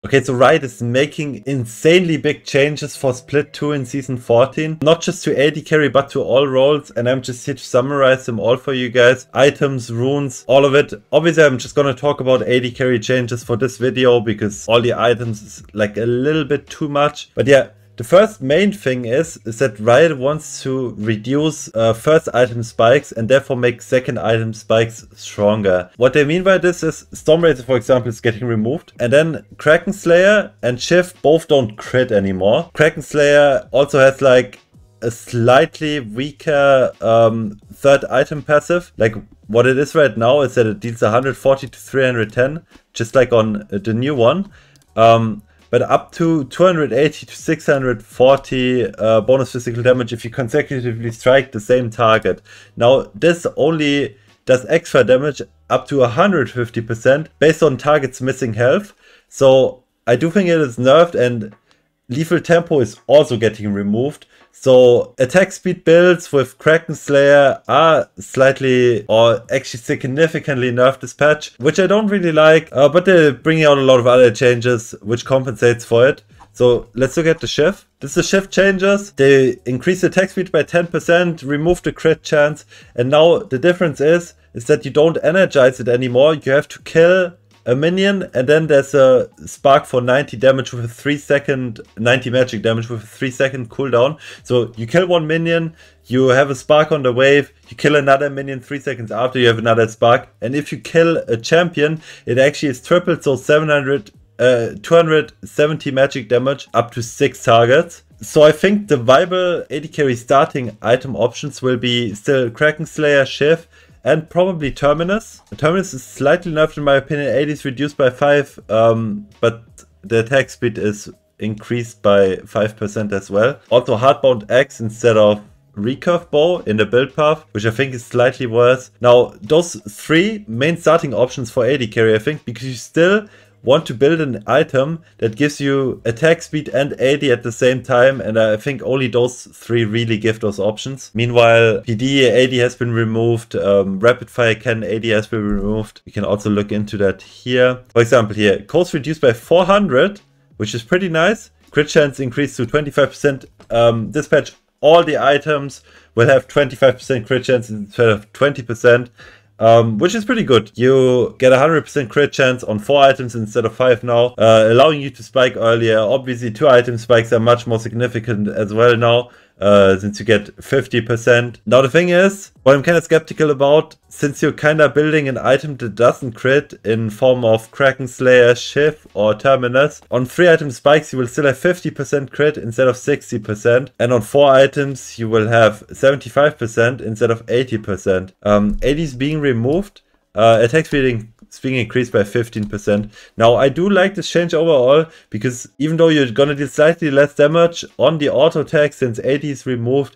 Okay, so Riot is making insanely big changes for Split 2 in Season 14. Not just to AD carry, but to all roles. And I'm just here to summarize them all for you guys. Items, runes, all of it. Obviously, I'm just gonna talk about AD carry changes for this video because all the items is like a little bit too much. But yeah, the first main thing is that Riot wants to reduce first item spikes and therefore make second item spikes stronger. What they mean by this is Stormrazor, for example, is getting removed. And then Kraken Slayer and Shift both don't crit anymore. Kraken Slayer also has like a slightly weaker third item passive. Like what it is right now is that it deals 140 to 310, just like on the new one. But up to 280 to 640 bonus physical damage if you consecutively strike the same target. Now, this only does extra damage up to 150% based on targets missing health. So I do think it is nerfed, and lethal tempo is also getting removed. So attack speed builds with Kraken Slayer are slightly or actually significantly nerfed this patch, which I don't really like, but they're bringing out a lot of other changes which compensates for it. So let's look at the shift. This is the shift changes. They increase the attack speed by 10%, remove the crit chance, and now the difference is that you don't energize it anymore. You have to kill a minion, and then there's a spark for 90 damage with a 3-second 90 magic damage with a 3-second cooldown. So you kill one minion, you have a spark on the wave, you kill another minion 3 seconds after, you have another spark, and if you kill a champion, it actually is tripled, so 270 magic damage up to 6 targets. So I think the viable AD carry starting item options will be still Kraken Slayer, Shiv, and probably Terminus. Terminus is slightly nerfed in my opinion. AD is reduced by 5, but the attack speed is increased by 5% as well. Also Hardbound Axe instead of Recurve Bow in the build path, which I think is slightly worse. Now, those 3 main starting options for AD carry, I think, because you still want to build an item that gives you attack speed and AD at the same time, and I think only those 3 really give those options. Meanwhile, PD AD has been removed, Rapid Fire Cannon AD has been removed. We can also look into that here. For example here, cost reduced by 400, which is pretty nice. Crit chance increased to 25%. This patch, all the items will have 25% crit chance instead of 20%. Which is pretty good. You get 100% crit chance on 4 items instead of 5 now, allowing you to spike earlier. Obviously 2 item spikes are much more significant as well now, since you get 50%. Now the thing is, what I'm kind of skeptical about, since you're kind of building an item that doesn't crit in form of Kraken Slayer, Shiv or Terminus, on 3 item spikes you will still have 50% crit instead of 60%, and on 4 items you will have 75% instead of 80%. AD is being removed, attack speed being increased by 15%. Now I do like this change overall, because even though you're gonna deal slightly less damage on the auto attack since AD is removed,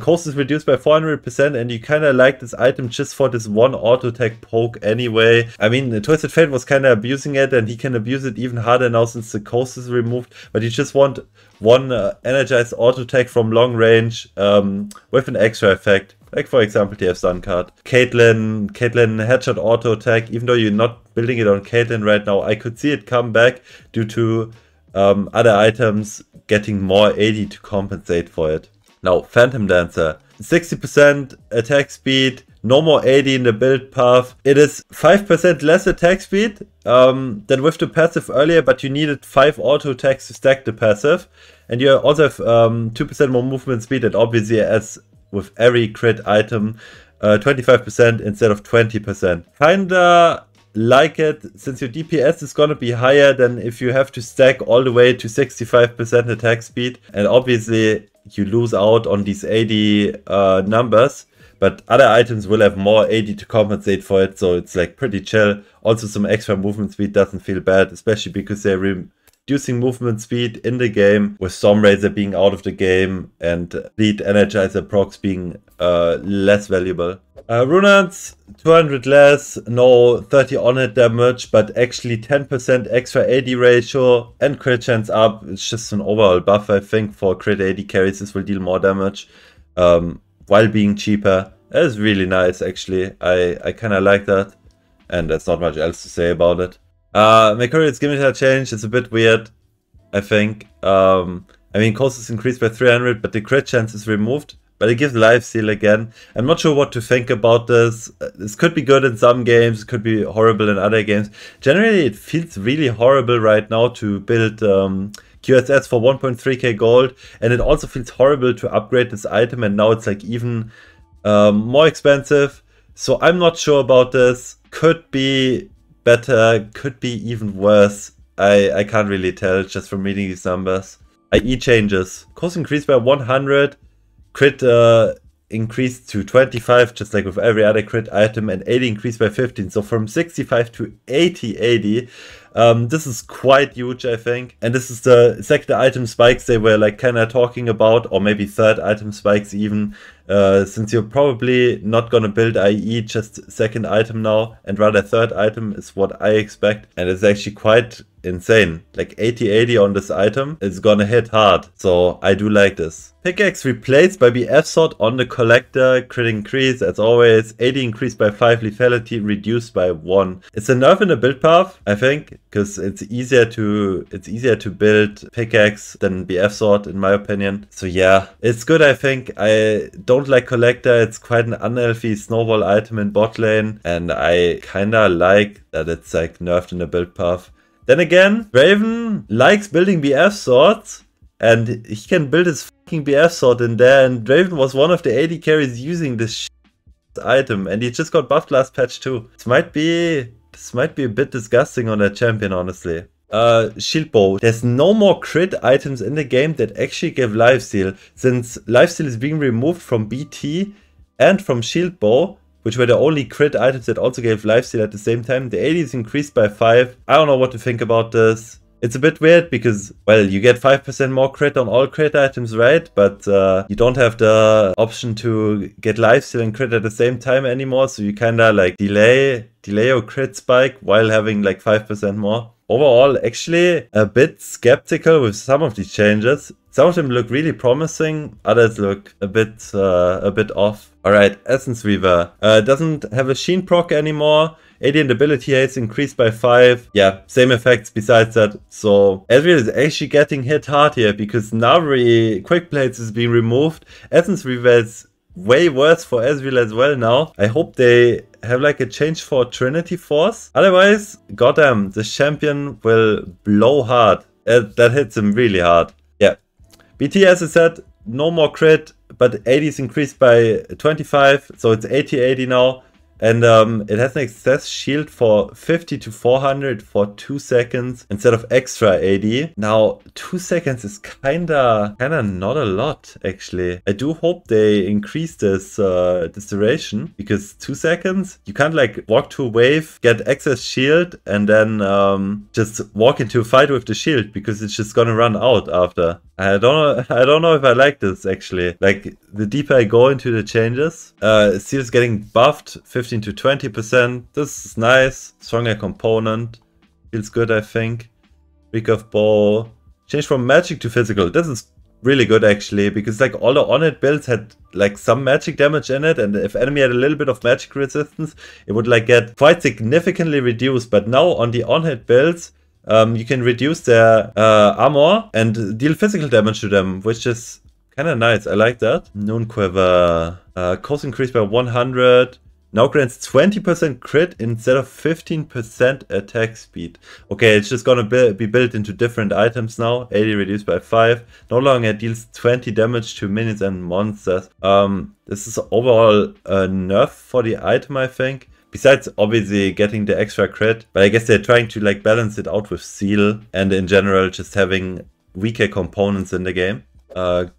cost is reduced by 400%, and you kind of like this item just for this one auto attack poke anyway. I mean, Twisted Fate was kind of abusing it, and he can abuse it even harder now since the cost is removed, but you just want one energized auto attack from long range with an extra effect. Like for example, the stun card. Caitlyn headshot auto attack. Even though you're not building it on Caitlyn right now, I could see it come back due to other items getting more AD to compensate for it. Now, Phantom Dancer. 60% attack speed, no more AD in the build path. It is 5% less attack speed than with the passive earlier, but you needed 5 auto attacks to stack the passive. And you also have 2% more movement speed, and obviously as with every crit item, 25% instead of 20%. Kinda like it, since your DPS is gonna be higher than if you have to stack all the way to 65% attack speed, and obviously you lose out on these AD numbers, but other items will have more AD to compensate for it, so it's like pretty chill. Also some extra movement speed doesn't feel bad, especially because they're reducing movement speed in the game, with Stormrazor being out of the game and Lead Energizer procs being less valuable. Runans, 200 less, no 30 on-hit damage, but actually 10% extra AD ratio and crit chance up. It's just an overall buff, I think, for crit AD carries. This will deal more damage while being cheaper. That is really nice, actually. I kind of like that, and there's not much else to say about it. Mercurial Scimitar change is a bit weird, I think. I mean, cost is increased by 300, but the crit chance is removed. But it gives lifesteal again. I'm not sure what to think about this. This could be good in some games, it could be horrible in other games. Generally, it feels really horrible right now to build QSS for 1.3k gold. And it also feels horrible to upgrade this item, and now it's like even more expensive. So I'm not sure about this. Could be better, could be even worse. I can't really tell just from reading these numbers. IE changes. Cost increased by 100. Crit increased to 25, just like with every other crit item, and 80 increased by 15. So from 65 to 80. This is quite huge, I think. And this is the second item spikes they were like kind of talking about, or maybe third item spikes even. Since you're probably not gonna build IE just second item now, and rather third item is what I expect. And it's actually quite insane. Like 80 on this item is gonna hit hard. So I do like this. Pickaxe replaced by BF sword on the collector. Crit increase as always. 80 increased by 5. Lethality reduced by 1. It's a nerf in the build path, I think, because it's easier to build pickaxe than BF sword in my opinion. So yeah, it's good, I think. I don't like collector. It's quite an unhealthy snowball item in bot lane, and I kinda like that it's like nerfed in the build path. Then again, Draven likes building BF swords, and he can build his fucking BF sword in there, and Draven was one of the AD carries using this item, and he just got buffed last patch too. This might be a bit disgusting on that champion, honestly. Shield bow. There's no more crit items in the game that actually give lifesteal, since lifesteal is being removed from BT and from shield bow, which were the only crit items that also gave lifesteal at the same time. The AD is increased by 5. I don't know what to think about this. It's a bit weird because, well, you get 5% more crit on all crit items, right? But you don't have the option to get lifesteal and crit at the same time anymore, so you kinda like delay your crit spike while having like 5% more. Overall, actually a bit skeptical with some of these changes. Some of them look really promising, others look a bit off. Alright, Essence Weaver. Doesn't have a Sheen proc anymore. AD and ability haste increased by 5. Yeah, same effects besides that. So Ezreal is actually getting hit hard here because Navri Quick Plates is being removed. Essence Weaver is way worse for Ezreal as well now. I hope they have like a change for Trinity Force. Otherwise, goddamn, this champion will blow hard. That hits him really hard. Yeah. BT, as I said, no more crit, but AD is increased by 25, so it's 80 now. And it has an excess shield for 50 to 400 for 2 seconds instead of extra AD. Now, 2 seconds is kinda not a lot, actually. I do hope they increase this duration, because 2 seconds, you can't like walk to a wave, get excess shield, and then just walk into a fight with the shield, because it's just gonna run out after. I don't know if I like this, actually. Like, the deeper I go into the changes, Seal's getting buffed 15 to 20%. This is nice. Stronger component. Feels good, I think. Recurve bow. Change from magic to physical. This is really good, actually, because like all the on-hit builds had like some magic damage in it, and if enemy had a little bit of magic resistance, it would like get quite significantly reduced. But now on the on-hit builds, you can reduce their armor and deal physical damage to them, which is kind of nice. I like that. Noon Quiver. Cost increased by 100. Now grants 20% crit instead of 15% attack speed. Okay, it's just gonna be built into different items now. 80 reduced by 5. No longer deals 20 damage to minions and monsters. This is overall a nerf for the item, I think. Besides obviously getting the extra crit, but I guess they're trying to like balance it out with Seal and in general just having weaker components in the game.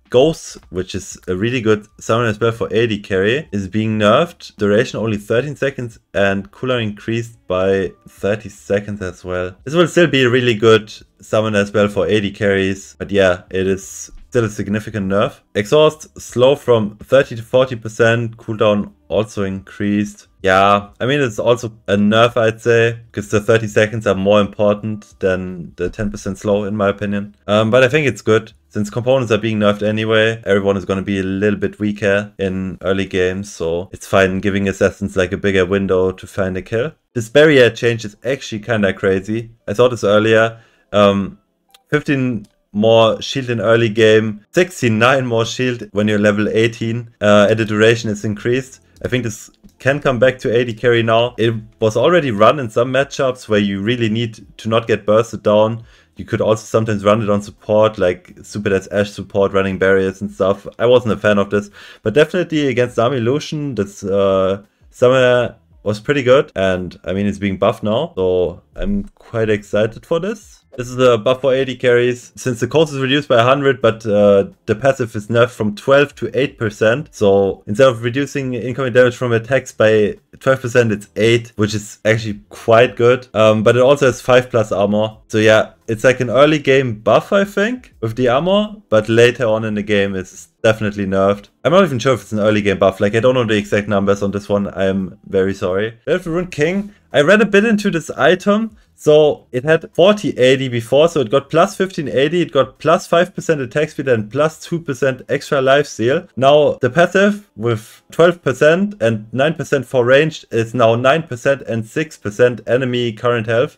Ghost, which is a really good summon spell for AD carry, is being nerfed. Duration only 13 seconds and cooldown increased by 30 seconds as well. This will still be a really good summon spell for AD carries, but yeah, it is still a significant nerf. Exhaust, slow from 30 to 40%, cooldown also increased. Yeah, I mean, it's also a nerf, I'd say, because the 30 seconds are more important than the 10% slow, in my opinion. But I think it's good. Since components are being nerfed anyway, everyone is going to be a little bit weaker in early games, so it's fine giving assassins like a bigger window to find a kill. This barrier change is actually kind of crazy. I saw this earlier. 15 more shield in early game, 69 more shield when you're level 18, and the duration is increased. I think this can come back to AD carry now. It was already run in some matchups where you really need to not get bursted down. You could also sometimes run it on support, like Super Death's Ashe support, running barriers and stuff. I wasn't a fan of this, but definitely against Army Lucian, this Summoner was pretty good. And I mean, it's being buffed now, so I'm quite excited for this. This is a buff for AD carries, since the cost is reduced by 100, but the passive is nerfed from 12 to 8%. So instead of reducing incoming damage from attacks by 12%, it's 8, which is actually quite good. But it also has 5+ armor. So yeah, it's like an early game buff, I think, with the armor, but later on in the game it's definitely nerfed. I'm not even sure if it's an early game buff, like I don't know the exact numbers on this one, I'm very sorry. Delta Rune King, I read a bit into this item. So it had 40 AD before, so it got plus 15 AD, it got plus 5% attack speed and plus 2% extra lifesteal. Now the passive with 12% and 9% for ranged is now 9% and 6% enemy current health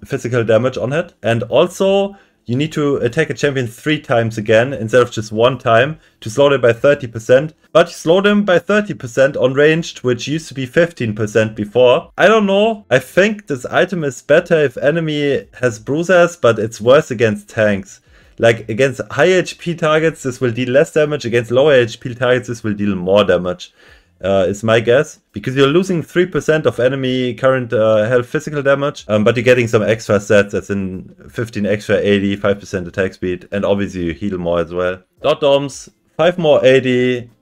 physical damage on it. And also you need to attack a champion 3 times again instead of just 1 time to slow them by 30%. But you slow them by 30% on ranged, which used to be 15% before. I don't know. I think this item is better if enemy has bruisers, but it's worse against tanks. Like against high HP targets, this will deal less damage. Against lower HP targets, this will deal more damage. Is my guess, because you're losing 3% of enemy current health physical damage, but you're getting some extra sets, as in 15 extra AD, 5% attack speed, and obviously you heal more as well. Dot Domes, 5 more AD,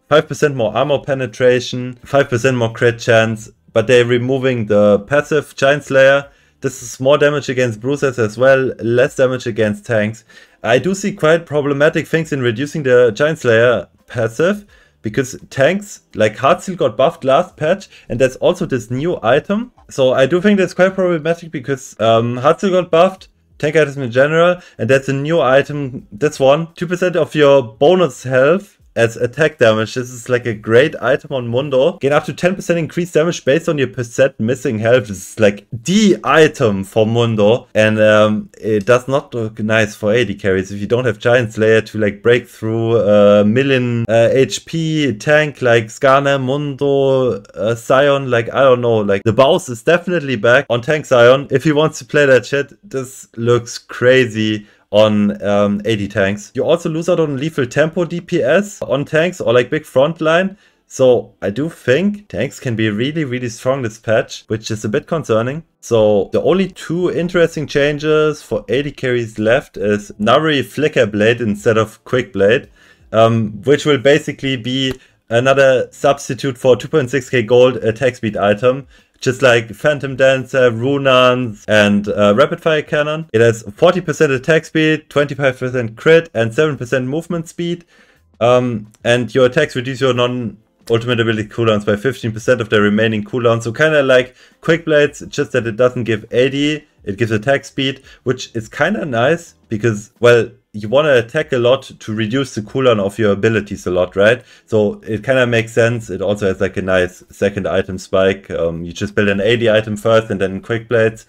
5% more armor penetration, 5% more crit chance, but they're removing the passive Giant Slayer. This is more damage against bruisers as well, less damage against tanks. I do see quite problematic things in reducing the Giant Slayer passive, because tanks like Heartsteel got buffed last patch, and there's also this new item. So I do think that's quite problematic, because Heartsteel got buffed, tank items in general, and that's a new item. That's one. 2% of your bonus health as attack damage. This is like a great item on Mundo. Gain up to 10% increased damage based on your percent missing health. This is like the item for Mundo, and it does not look nice for AD carries if you don't have Giant Slayer to like break through a million HP tank like Skarner, Mundo, Sion. Like I don't know, like the Baus is definitely back on tank Sion. If he wants to play that shit, this looks crazy on AD tanks. You also lose out on lethal tempo DPS on tanks or like big frontline. So I do think tanks can be really, really strong this patch, which is a bit concerning. So the only 2 interesting changes for AD carries left is Nari Flicker Blade instead of Quick Blade, which will basically be another substitute for 2.6k gold attack speed item. Just like Phantom Dancer, Runans, and Rapid Fire Cannon. It has 40% attack speed, 25% crit, and 7% movement speed. And your attacks reduce your non-ultimate ability cooldowns by 15% of their remaining cooldowns. So kind of like Quick Blades, just that it doesn't give AD, it gives attack speed, which is kind of nice because, well, you want to attack a lot to reduce the cooldown of your abilities a lot, right? So it kind of makes sense. It also has like a nice second item spike. You just build an AD item first and then Quick Blades,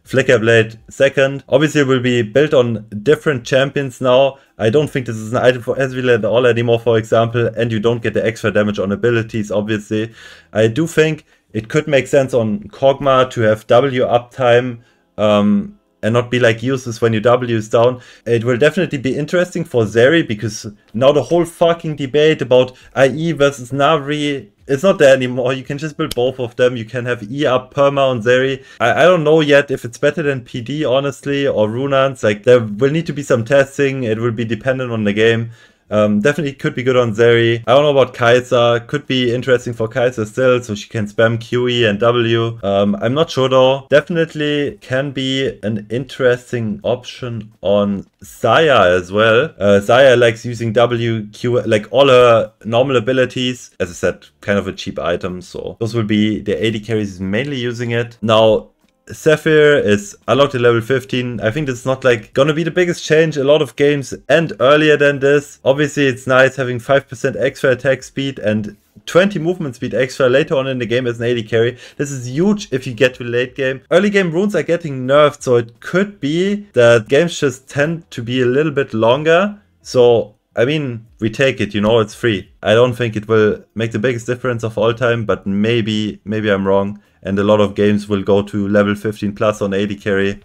Flicker Blade second. Obviously it will be built on different champions now. I don't think this is an item for Ezreal at all anymore, for example, and you don't get the extra damage on abilities, obviously. I do think it could make sense on Kog'Maw to have W uptime, and not be like useless when your W is down. It will definitely be interesting for Zeri, because now the whole fucking debate about IE versus Na'Vi, it's not there anymore. You can just build both of them. You can have E up perma on Zeri. I don't know yet if it's better than PD, honestly, or Runans. Like, there will need to be some testing. It will be dependent on the game. Definitely could be good on Zeri. I don't know about Kai'Sa. Could be interesting for Kai'Sa still, so she can spam QE and W. I'm not sure though. Definitely can be an interesting option on Xayah as well. Xayah likes using W, Q, like all her normal abilities. As I said, kind of a cheap item, so those will be the AD carries mainly using it. Now, Zephyr is unlocked at level 15. I think this is not like gonna be the biggest change. A lot of games end earlier than this. Obviously, it's nice having 5% extra attack speed and 20 movement speed extra later on in the game as an AD carry. This is huge if you get to late game. Early game runes are getting nerfed, so it could be that games just tend to be a little bit longer. So I mean, we take it, you know, it's free. I don't think it will make the biggest difference of all time, but maybe I'm wrong. And a lot of games will go to level 15 plus on AD carry.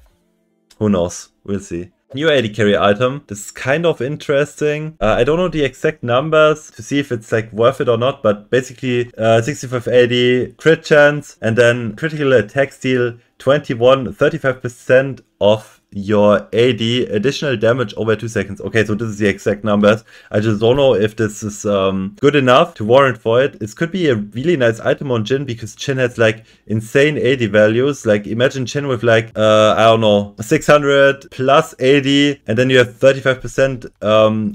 Who knows? We'll see. New AD carry item. This is kind of interesting. I don't know the exact numbers to see if it's like worth it or not, but basically 65 AD, crit chance, and then critical attack steal 21, 35% of your AD additional damage over 2 seconds. Okay, so this is the exact numbers. I just don't know if this is good enough to warrant for it. It could be a really nice item on Jhin because Jhin has like insane AD values. Like imagine Jhin with like, I don't know, 600 plus AD, and then you have 35%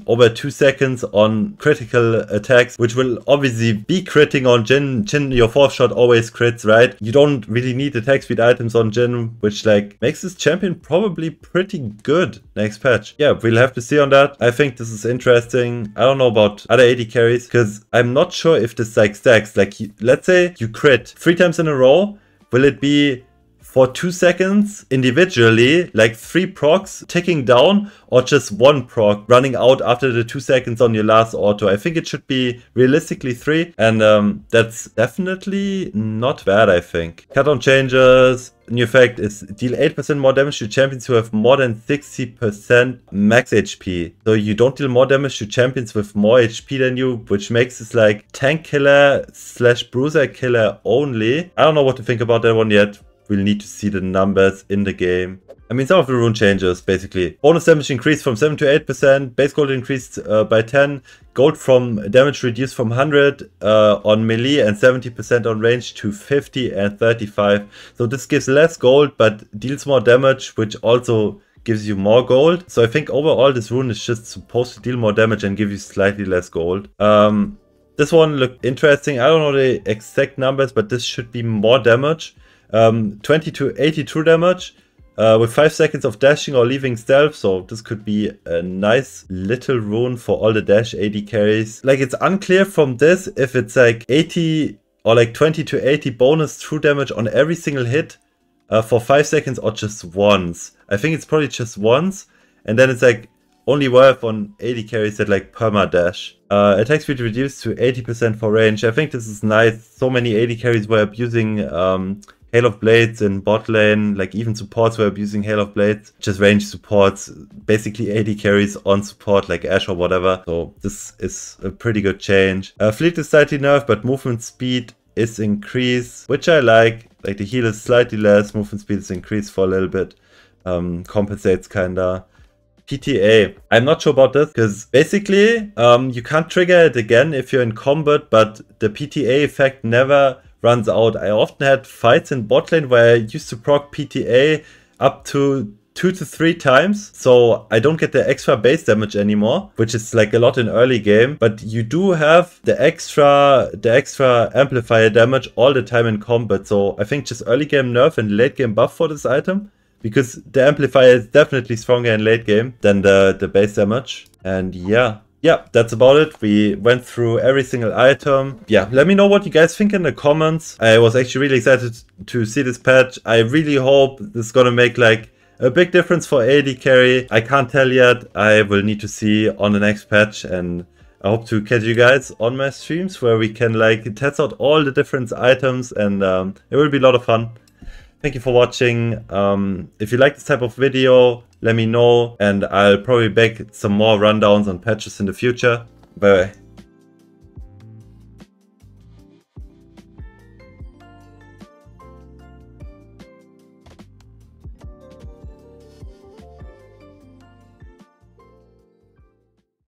over 2 seconds on critical attacks, which will obviously be critting on Jhin. Jhin, your 4th shot always crits, right? You don't really need attack speed items on Jhin, which like makes this champion probably pretty good next patch. Yeah, we'll have to see on that. I think this is interesting. I don't know about other AD carries because I'm not sure if this like stacks. Like let's say you crit 3 times in a row. Will it be for 2 seconds individually, like 3 procs ticking down, or just 1 proc running out after the 2 seconds on your last auto? I think it should be realistically 3, and that's definitely not bad, I think. Cut-down changes. New fact is deal 8% more damage to champions who have more than 60% max HP. So you don't deal more damage to champions with more HP than you, which makes this like tank killer / bruiser killer only. I don't know what to think about that one yet. We'll need to see the numbers in the game. I mean, some of the rune changes, basically. Bonus damage increased from 7 to 8%. Base gold increased by 10. Gold from damage reduced from 100 on melee and 70% on range to 50 and 35. So this gives less gold, but deals more damage, which also gives you more gold. So I think overall this rune is just supposed to deal more damage and give you slightly less gold. This one looked interesting. I don't know the exact numbers, but this should be more damage. 20 to 80 true damage with 5 seconds of dashing or leaving stealth, so this could be a nice little rune for all the dash AD carries. Like it's unclear from this if it's like 80 or like 20 to 80 bonus true damage on every single hit for 5 seconds or just once. I think it's probably just once, and then it's like only worth on AD carries that like perma dash. Attack speed reduced to 80% for range. I think this is nice. So many AD carries were abusing Hail of Blades in bot lane, like even supports were abusing Hail of Blades. Just range supports, basically AD carries on support like Ashe or whatever. So this is a pretty good change. Fleet is slightly nerfed, but movement speed is increased, which I like. Like the heal is slightly less, movement speed is increased for a little bit. Compensates kinda. PTA. I'm not sure about this because basically you can't trigger it again if you're in combat, but the PTA effect never runs out. I often had fights in bot lane where I used to proc PTA up to 2 to 3 times, so I don't get the extra base damage anymore, which is like a lot in early game, but you do have the extra amplifier damage all the time in combat. So I think just early game nerf and late game buff for this item, because the amplifier is definitely stronger in late game than the base damage. And yeah, that's about it. We went through every single item. Yeah, let me know what you guys think in the comments. I was actually really excited to see this patch. I really hope this is gonna make like a big difference for AD carry. I can't tell yet. I will need to see on the next patch, and I hope to catch you guys on my streams where we can like test out all the different items, and it will be a lot of fun. Thank you for watching. If you like this type of video, let me know, and I'll probably make some more rundowns on patches in the future. Bye bye.